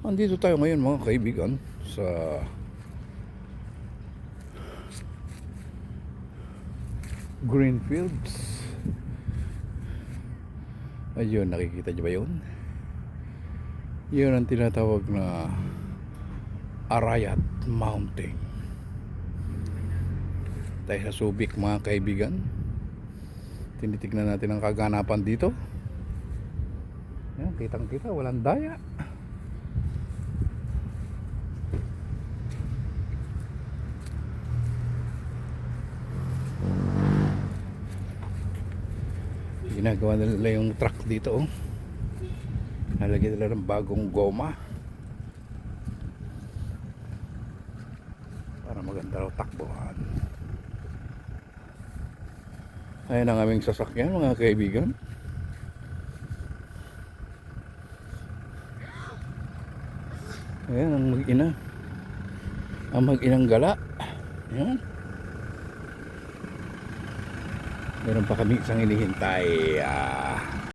Andito tayo ngayon mga kaibigan sa Greenfields. Ayun, nakikita niyo ba yun? Yun ang tinatawag na Arayat Mountain. Tayo sa Subic mga kaibigan. Tinitignan natin ang kaganapan dito. Yan, kitang kita, walang daya. Ginagawa nila yung truck dito, oh. Nalagyan nila ng bagong goma para maganda raw takbuhan. Ayan ang aming sasakyan mga kaibigan. Ayan ang mag-ina, ang mag-inang gala. Ayan, meron pa kami isang hinihintay.